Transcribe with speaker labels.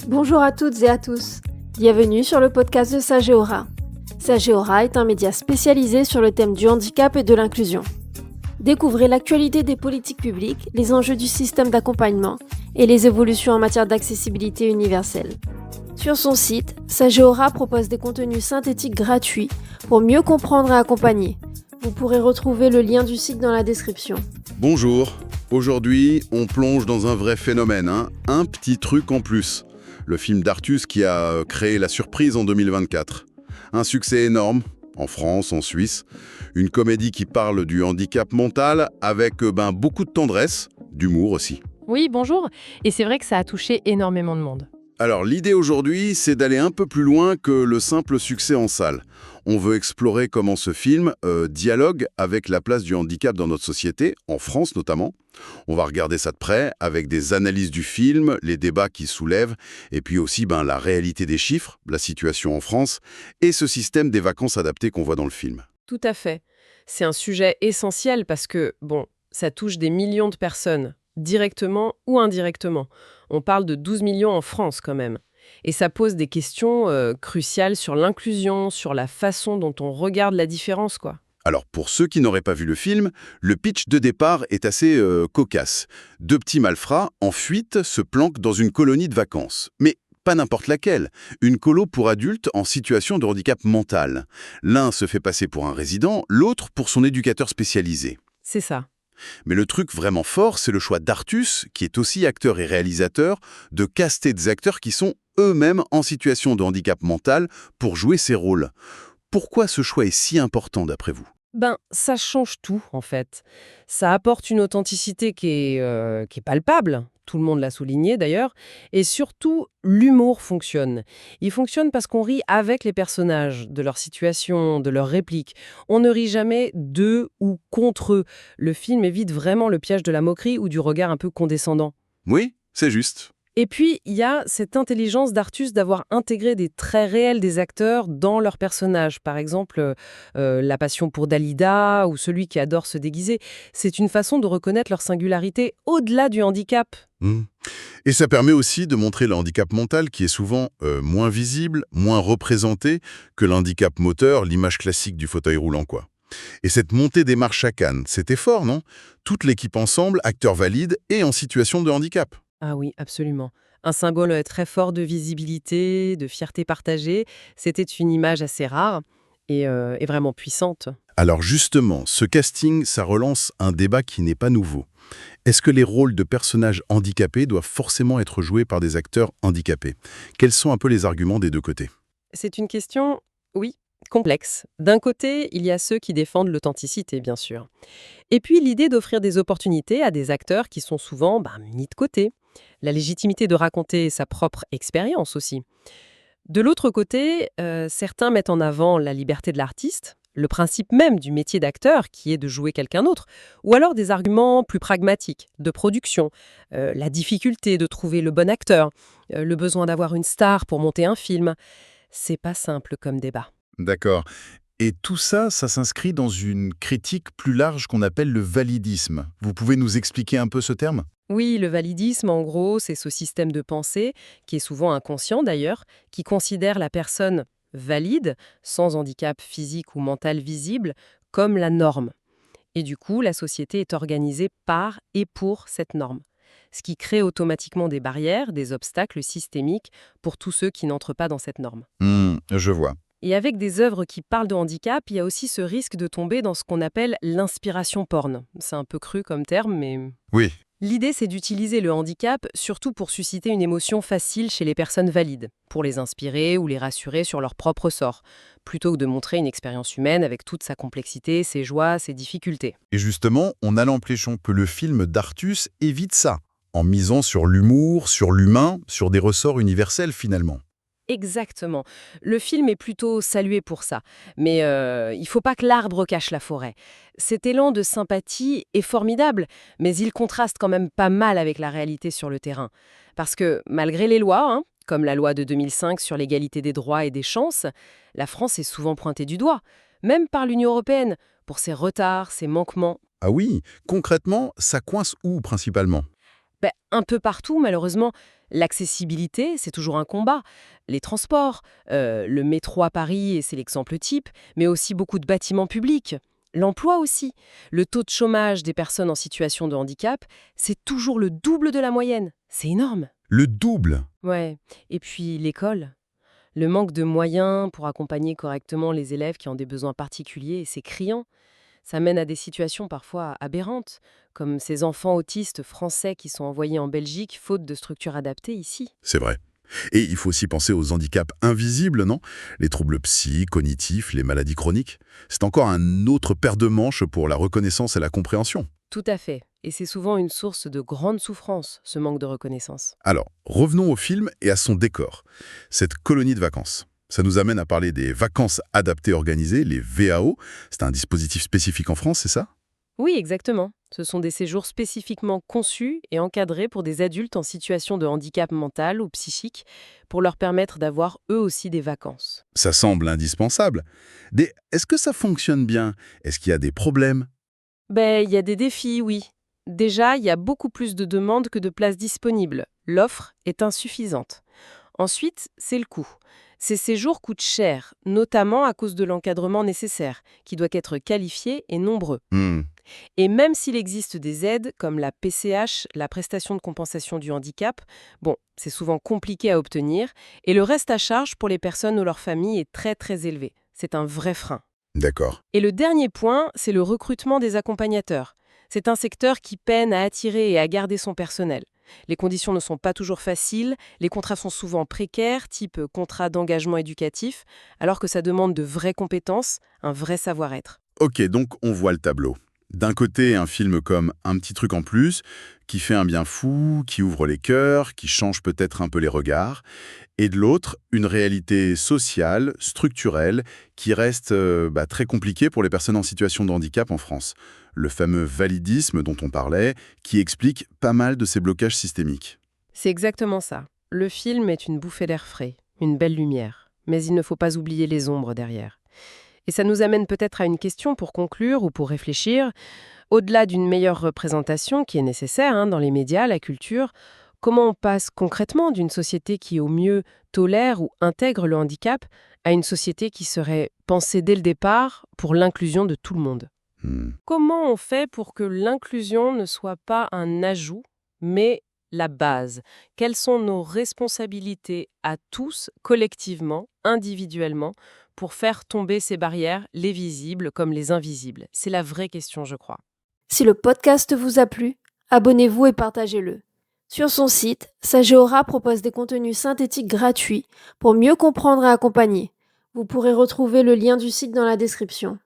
Speaker 1: Bonjour à toutes et à tous, bienvenue sur le podcast de Sageora. Sageora est un média spécialisé sur le thème du handicap et de l'inclusion. Découvrez l'actualité des politiques publiques, les enjeux du système d'accompagnement et les évolutions en matière d'accessibilité universelle. Sur son site, Sageora propose des contenus synthétiques gratuits pour mieux comprendre et accompagner. Vous pourrez retrouver le lien du site dans la description.
Speaker 2: Bonjour, aujourd'hui on plonge dans un vrai phénomène, un petit truc en plus. Le film d'Artus qui a créé la surprise en 2024. Un succès énorme, en France, en Suisse. Une comédie qui parle du handicap mental avec beaucoup de tendresse, d'humour aussi.
Speaker 3: Oui, bonjour. Et c'est vrai que ça a touché énormément de monde.
Speaker 2: Alors l'idée aujourd'hui, c'est d'aller un peu plus loin que le simple succès en salle. On veut explorer comment ce film dialogue avec la place du handicap dans notre société, en France notamment. On va regarder ça de près, avec des analyses du film, les débats qu'il soulève, et puis aussi la réalité des chiffres, la situation en France, et ce système des vacances adaptées qu'on voit dans le film.
Speaker 3: Tout à fait. C'est un sujet essentiel parce que, ça touche des millions de personnes, directement ou indirectement. On parle de 12 millions en France quand même. Et ça pose des questions cruciales sur l'inclusion, sur la façon dont on regarde la différence, quoi.
Speaker 2: Alors, pour ceux qui n'auraient pas vu le film, le pitch de départ est assez cocasse. Deux petits malfrats, en fuite, se planquent dans une colonie de vacances. Mais pas n'importe laquelle. Une colo pour adultes en situation de handicap mental. L'un se fait passer pour un résident, l'autre pour son éducateur spécialisé.
Speaker 3: C'est ça.
Speaker 2: Mais le truc vraiment fort, c'est le choix d'Artus, qui est aussi acteur et réalisateur, de caster des acteurs qui sont eux-mêmes en situation de handicap mental pour jouer ces rôles. Pourquoi ce choix est si important d'après vous ?
Speaker 3: Ça change tout, en fait. Ça apporte une authenticité qui est palpable. Tout le monde l'a souligné, d'ailleurs. Et surtout, l'humour fonctionne. Il fonctionne parce qu'on rit avec les personnages, de leur situation, de leurs répliques. On ne rit jamais d'eux ou contre eux. Le film évite vraiment le piège de la moquerie ou du regard un peu condescendant.
Speaker 2: Oui, c'est juste.
Speaker 3: Et puis, il y a cette intelligence d'Artus d'avoir intégré des traits réels des acteurs dans leurs personnages. Par exemple, la passion pour Dalida ou celui qui adore se déguiser. C'est une façon de reconnaître leur singularité au-delà du handicap.
Speaker 2: Et ça permet aussi de montrer le handicap mental qui est souvent moins visible, moins représenté que le handicap moteur, l'image classique du fauteuil roulant, quoi. Et cette montée des marches à Cannes, c'était fort, non ? Toute l'équipe ensemble, acteurs valides et en situation de handicap.
Speaker 3: Ah oui, absolument. Un symbole très fort de visibilité, de fierté partagée. C'était une image assez rare et vraiment puissante.
Speaker 2: Alors justement, ce casting, ça relance un débat qui n'est pas nouveau. Est-ce que les rôles de personnages handicapés doivent forcément être joués par des acteurs handicapés ? Quels sont un peu les arguments des deux côtés ?
Speaker 3: C'est une question, oui, complexe. D'un côté, il y a ceux qui défendent l'authenticité, bien sûr. Et puis l'idée d'offrir des opportunités à des acteurs qui sont souvent mis de côté. La légitimité de raconter sa propre expérience aussi. De l'autre côté, certains mettent en avant la liberté de l'artiste, le principe même du métier d'acteur qui est de jouer quelqu'un d'autre, ou alors des arguments plus pragmatiques, de production, la difficulté de trouver le bon acteur, le besoin d'avoir une star pour monter un film. C'est pas simple comme débat.
Speaker 2: D'accord. Et tout ça, ça s'inscrit dans une critique plus large qu'on appelle le validisme. Vous pouvez nous expliquer un peu ce terme ?
Speaker 3: Oui, le validisme, en gros, c'est ce système de pensée, qui est souvent inconscient d'ailleurs, qui considère la personne valide, sans handicap physique ou mental visible, comme la norme. Et du coup, la société est organisée par et pour cette norme. Ce qui crée automatiquement des barrières, des obstacles systémiques pour tous ceux qui n'entrent pas dans cette norme.
Speaker 2: Je vois.
Speaker 3: Et avec des œuvres qui parlent de handicap, il y a aussi ce risque de tomber dans ce qu'on appelle l'inspiration porn. C'est un peu cru comme terme, mais...
Speaker 2: Oui.
Speaker 3: L'idée, c'est d'utiliser le handicap surtout pour susciter une émotion facile chez les personnes valides, pour les inspirer ou les rassurer sur leur propre sort, plutôt que de montrer une expérience humaine avec toute sa complexité, ses joies, ses difficultés.
Speaker 2: Et justement, on a l'impression que le film d'Artus évite ça, en misant sur l'humour, sur l'humain, sur des ressorts universels finalement.
Speaker 3: Exactement. Le film est plutôt salué pour ça. Mais il ne faut pas que l'arbre cache la forêt. Cet élan de sympathie est formidable, mais il contraste quand même pas mal avec la réalité sur le terrain. Parce que malgré les lois, comme la loi de 2005 sur l'égalité des droits et des chances, la France est souvent pointée du doigt, même par l'Union européenne, pour ses retards, ses manquements.
Speaker 2: Ah oui, concrètement, ça coince où principalement?
Speaker 3: Un peu partout, malheureusement. L'accessibilité, c'est toujours un combat. Les transports, le métro à Paris, et c'est l'exemple type, mais aussi beaucoup de bâtiments publics. L'emploi aussi. Le taux de chômage des personnes en situation de handicap, c'est toujours le double de la moyenne. C'est énorme.
Speaker 2: Le double!
Speaker 3: Ouais. Et puis l'école. Le manque de moyens pour accompagner correctement les élèves qui ont des besoins particuliers, c'est criant. Ça mène à des situations parfois aberrantes, comme ces enfants autistes français qui sont envoyés en Belgique faute de structures adaptées ici.
Speaker 2: C'est vrai. Et il faut aussi penser aux handicaps invisibles, non? Les troubles psy, cognitifs, les maladies chroniques. C'est encore un autre paire de manches pour la reconnaissance et la compréhension.
Speaker 3: Tout à fait. Et c'est souvent une source de grande souffrance, ce manque de reconnaissance.
Speaker 2: Alors, revenons au film et à son décor. Cette colonie de vacances. Ça nous amène à parler des vacances adaptées organisées, les VAO. C'est un dispositif spécifique en France, c'est ça?
Speaker 3: Oui, exactement. Ce sont des séjours spécifiquement conçus et encadrés pour des adultes en situation de handicap mental ou psychique, pour leur permettre d'avoir eux aussi des vacances.
Speaker 2: Ça semble indispensable. Est-ce que ça fonctionne bien? Est-ce qu'il y a des problèmes?
Speaker 3: Il y a des défis, oui. Déjà, il y a beaucoup plus de demandes que de places disponibles. L'offre est insuffisante. Ensuite, c'est le coût. Ces séjours coûtent cher, notamment à cause de l'encadrement nécessaire, qui doit être qualifié et nombreux.
Speaker 2: Hmm,
Speaker 3: Et même s'il existe des aides, comme la PCH, la prestation de compensation du handicap, c'est souvent compliqué à obtenir, et le reste à charge pour les personnes ou leurs familles est très très élevé. C'est un vrai frein.
Speaker 2: d'accord.
Speaker 3: Et le dernier point, c'est le recrutement des accompagnateurs. C'est un secteur qui peine à attirer et à garder son personnel. Les conditions ne sont pas toujours faciles, les contrats sont souvent précaires, type contrat d'engagement éducatif, alors que ça demande de vraies compétences, un vrai savoir-être.
Speaker 2: Ok, donc on voit le tableau. D'un côté, un film comme Un petit truc en plus, qui fait un bien fou, qui ouvre les cœurs, qui change peut-être un peu les regards. Et de l'autre, une réalité sociale, structurelle, qui reste très compliquée pour les personnes en situation de handicap en France. Le fameux validisme dont on parlait, qui explique pas mal de ces blocages systémiques.
Speaker 3: C'est exactement ça. Le film est une bouffée d'air frais, une belle lumière. Mais il ne faut pas oublier les ombres derrière. Et ça nous amène peut-être à une question pour conclure ou pour réfléchir. Au-delà d'une meilleure représentation qui est nécessaire dans les médias, la culture, comment on passe concrètement d'une société qui au mieux tolère ou intègre le handicap à une société qui serait pensée dès le départ pour l'inclusion de tout le monde?
Speaker 2: Hmm.
Speaker 3: Comment on fait pour que l'inclusion ne soit pas un ajout, mais la base? Quelles sont nos responsabilités à tous, collectivement, individuellement, pour faire tomber ces barrières, les visibles comme les invisibles? C'est la vraie question, je crois.
Speaker 1: Si le podcast vous a plu, abonnez-vous et partagez-le. Sur son site, Sageora propose des contenus synthétiques gratuits pour mieux comprendre et accompagner. Vous pourrez retrouver le lien du site dans la description.